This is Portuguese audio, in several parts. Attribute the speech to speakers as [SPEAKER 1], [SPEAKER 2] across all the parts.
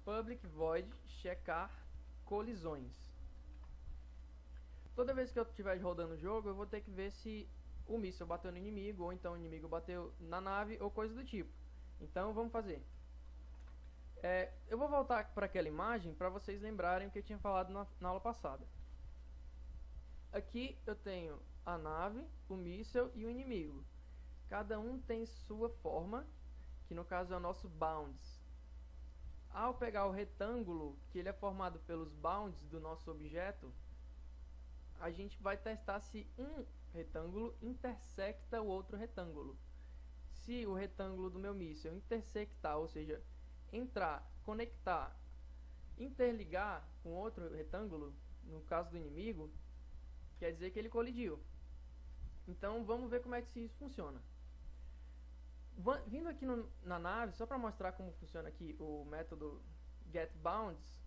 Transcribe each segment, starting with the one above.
[SPEAKER 1] public void checar colisões. Toda vez que eu estiver rodando o jogo, eu vou ter que ver se o míssil bateu no inimigo, ou então o inimigo bateu na nave, ou coisa do tipo. Então vamos fazer. Eu vou voltar para aquela imagem para vocês lembrarem o que eu tinha falado na aula passada. Aqui eu tenho a nave, o míssil e o inimigo. Cada um tem sua forma, que no caso é o nosso bounds. Ao pegar o retângulo, que ele é formado pelos bounds do nosso objeto, a gente vai testar se um retângulo intersecta o outro retângulo. Se o retângulo do meu míssil intersectar, ou seja, entrar, conectar, interligar com outro retângulo, no caso do inimigo, quer dizer que ele colidiu. Então vamos ver como é que isso funciona. Vindo aqui na nave, só para mostrar como funciona aqui o método getBounds,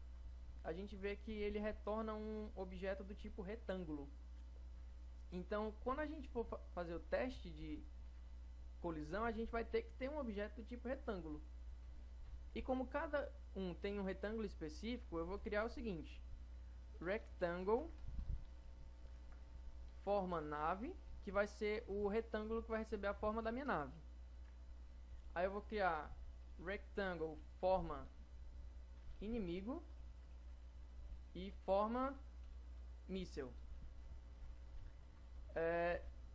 [SPEAKER 1] a gente vê que ele retorna um objeto do tipo retângulo. Então, quando a gente for fazer o teste de colisão, a gente vai ter que ter um objeto do tipo retângulo. E como cada um tem um retângulo específico, eu vou criar o seguinte: rectangle forma nave, que vai ser o retângulo que vai receber a forma da minha nave. Aí eu vou criar rectangle forma inimigo e forma míssil.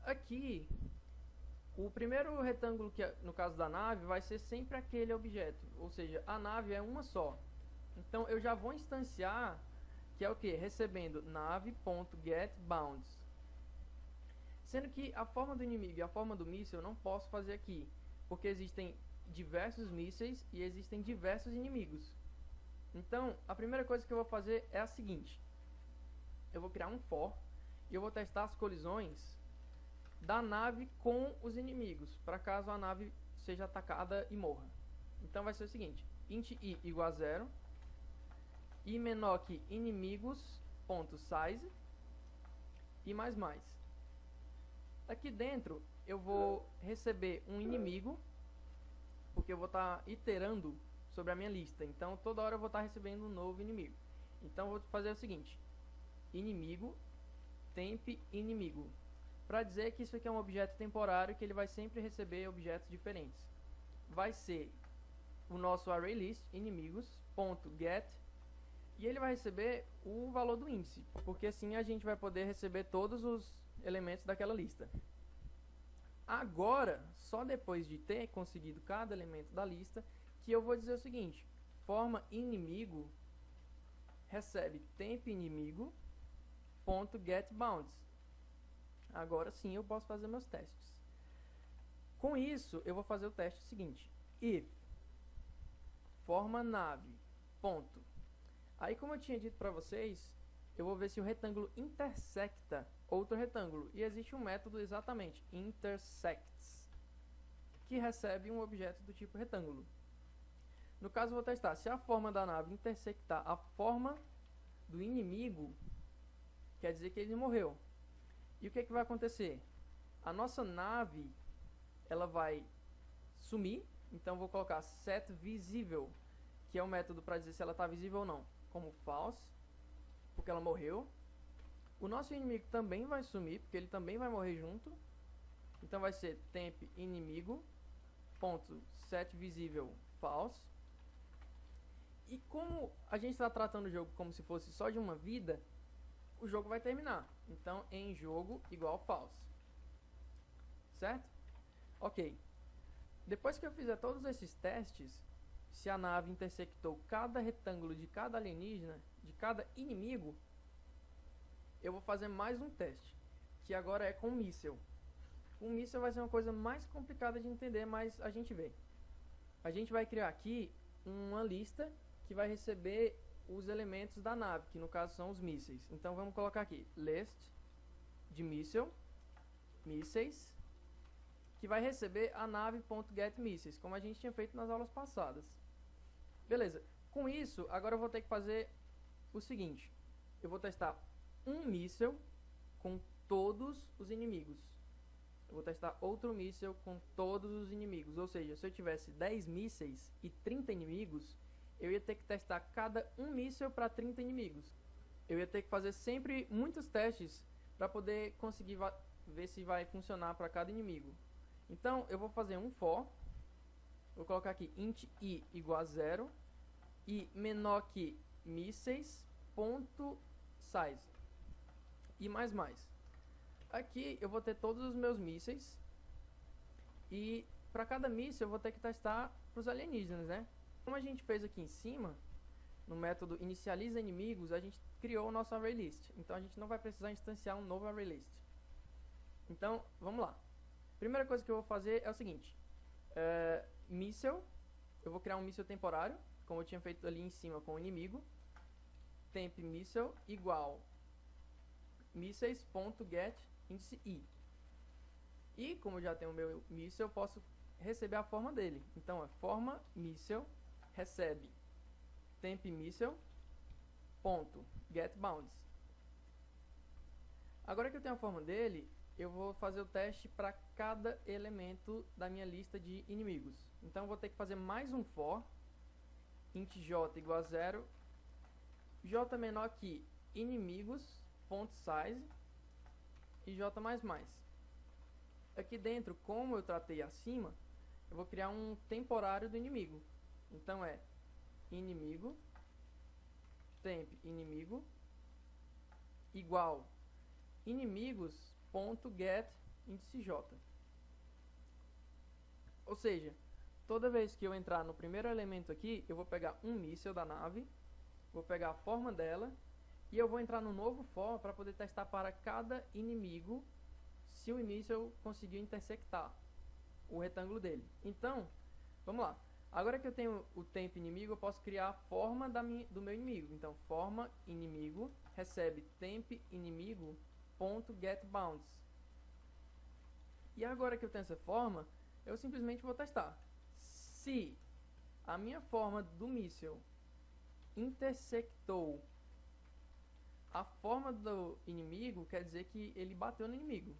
[SPEAKER 1] Aqui o primeiro retângulo, que no caso da nave, vai ser sempre aquele objeto, ou seja, a nave é uma só. Então eu já vou instanciar, que é o que? Recebendo nave.getBounds. Sendo que a forma do inimigo e a forma do míssil eu não posso fazer aqui, porque existem diversos mísseis e existem diversos inimigos. Então a primeira coisa que eu vou fazer é a seguinte: eu vou criar um for e eu vou testar as colisões da nave com os inimigos, para caso a nave seja atacada e morra. Então vai ser o seguinte: int i igual a 0, i menor que inimigos.size e mais. Aqui dentro eu vou receber um inimigo, porque eu vou estar iterando sobre a minha lista. Então toda hora eu vou estar recebendo um novo inimigo. Então eu vou fazer o seguinte: inimigo temp inimigo, para dizer que isso aqui é um objeto temporário, que ele vai sempre receber objetos diferentes. Vai ser o nosso ArrayList inimigos.get, e ele vai receber o valor do índice, porque assim a gente vai poder receber todos os elementos daquela lista. Agora, só depois de ter conseguido cada elemento da lista, que eu vou dizer o seguinte: forma inimigo recebe temp inimigo.getBounds. Agora sim eu posso fazer meus testes. Com isso eu vou fazer o teste seguinte: if forma nave ponto. Aí, como eu tinha dito para vocês, eu vou ver se o retângulo intersecta outro retângulo, e existe um método exatamente, intersects, que recebe um objeto do tipo retângulo. No caso eu vou testar se a forma da nave intersectar a forma do inimigo, quer dizer que ele morreu. E o que é que vai acontecer? A nossa nave, ela vai sumir. Então vou colocar setVisible, que é o método para dizer se ela está visível ou não, como false, porque ela morreu. O nosso inimigo também vai sumir, porque ele também vai morrer junto. Então vai ser temp inimigo.setVisible false. E como a gente está tratando o jogo como se fosse só de uma vida, o jogo vai terminar. Então em jogo igual false. Certo? Ok. Depois que eu fizer todos esses testes, se a nave intersectou cada retângulo de cada alienígena, de cada inimigo, eu vou fazer mais um teste, que agora é com míssil. O míssil vai ser uma coisa mais complicada de entender, mas a gente vê. A gente vai criar aqui uma lista que vai receber os elementos da nave, que no caso são os mísseis. Então vamos colocar aqui list de mísseis, que vai receber a nave.getMissiles, como a gente tinha feito nas aulas passadas. Beleza. Com isso, agora eu vou ter que fazer o seguinte: eu vou testar um míssil com todos os inimigos. Eu vou testar outro míssil com todos os inimigos. Ou seja, se eu tivesse 10 mísseis e 30 inimigos, eu ia ter que testar cada um míssil para 30 inimigos. Eu ia ter que fazer sempre muitos testes para poder conseguir ver se vai funcionar para cada inimigo. Então eu vou fazer um for, vou colocar aqui int i igual a 0 e menor que mísseis ponto size e mais. Aqui eu vou ter todos os meus mísseis e para cada míssil eu vou ter que testar para os alienígenas, né? Como a gente fez aqui em cima, no método inicializa inimigos, a gente criou o nosso ArrayList. Então a gente não vai precisar instanciar um novo ArrayList. Então, vamos lá. Primeira coisa que eu vou fazer é o seguinte. Míssil, eu vou criar um míssil temporário, como eu tinha feito ali em cima com o inimigo. Temp míssil igual mísseis.get índice i. E como eu já tenho o meu míssil, eu posso receber a forma dele. Então é forma míssil recebe temp míssil ponto get bounds. Agora que eu tenho a forma dele, eu vou fazer o teste para cada elemento da minha lista de inimigos. Então eu vou ter que fazer mais um for int j igual a 0, j menor que inimigos.size e j mais. Aqui dentro, como eu tratei acima, eu vou criar um temporário do inimigo. Então é inimigo temp inimigo igual inimigos.get índice j. Ou seja, toda vez que eu entrar no primeiro elemento aqui, eu vou pegar um míssil da nave, vou pegar a forma dela e eu vou entrar no novo for para poder testar para cada inimigo se o míssil conseguiu intersectar o retângulo dele. Então, vamos lá. Agora que eu tenho o tempo inimigo, eu posso criar a forma do meu inimigo. Então, forma inimigo recebe temp inimigo ponto get bounds. E agora que eu tenho essa forma, eu simplesmente vou testar. Se a minha forma do míssil intersectou a forma do inimigo, quer dizer que ele bateu no inimigo.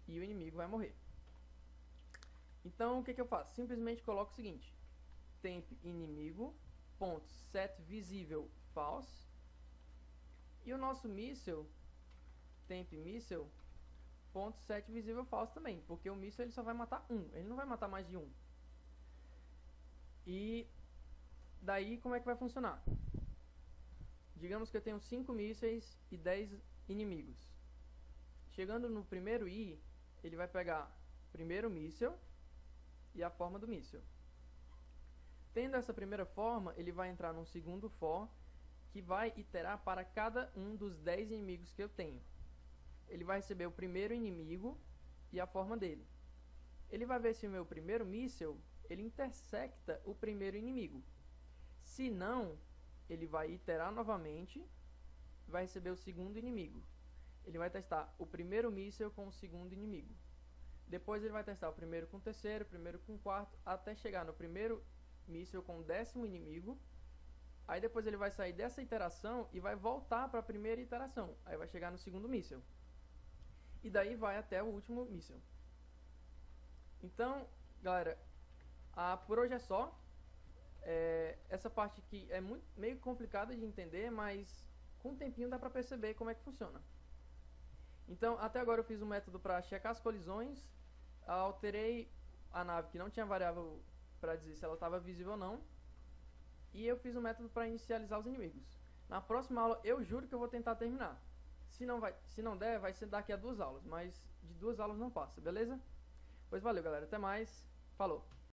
[SPEAKER 1] E o inimigo vai morrer. Então, o que eu faço? Simplesmente coloco o seguinte. Temp inimigo ponto set visível false. E o nosso míssil, temp míssil ponto set visível false também. Porque o míssil ele só vai matar um. Ele não vai matar mais de um. E daí, como é que vai funcionar? Digamos que eu tenho 5 mísseis e 10 inimigos. Chegando no primeiro i, ele vai pegar o primeiro míssil e a forma do míssil. Tendo essa primeira forma, ele vai entrar num segundo for que vai iterar para cada um dos 10 inimigos que eu tenho. Ele vai receber o primeiro inimigo e a forma dele. Ele vai ver se o meu primeiro míssil ele intersecta o primeiro inimigo. Se não, ele vai iterar novamente e vai receber o segundo inimigo. Ele vai testar o primeiro míssil com o segundo inimigo. Depois ele vai testar o primeiro com o terceiro, o primeiro com o quarto, até chegar no primeiro míssil com o 10º inimigo. Aí depois ele vai sair dessa iteração e vai voltar para a primeira iteração. Aí vai chegar no segundo míssil. E daí vai até o último míssil. Então, galera, por hoje é só. Essa parte aqui é meio complicada de entender, mas com um tempinho dá para perceber como é que funciona. Então, até agora eu fiz um método para checar as colisões, alterei a nave que não tinha variável para dizer se ela estava visível ou não, e eu fiz um método para inicializar os inimigos. Na próxima aula eu juro que eu vou tentar terminar. Se não der, vai ser daqui a 2 aulas, mas de 2 aulas não passa, beleza? Pois valeu, galera, até mais, falou!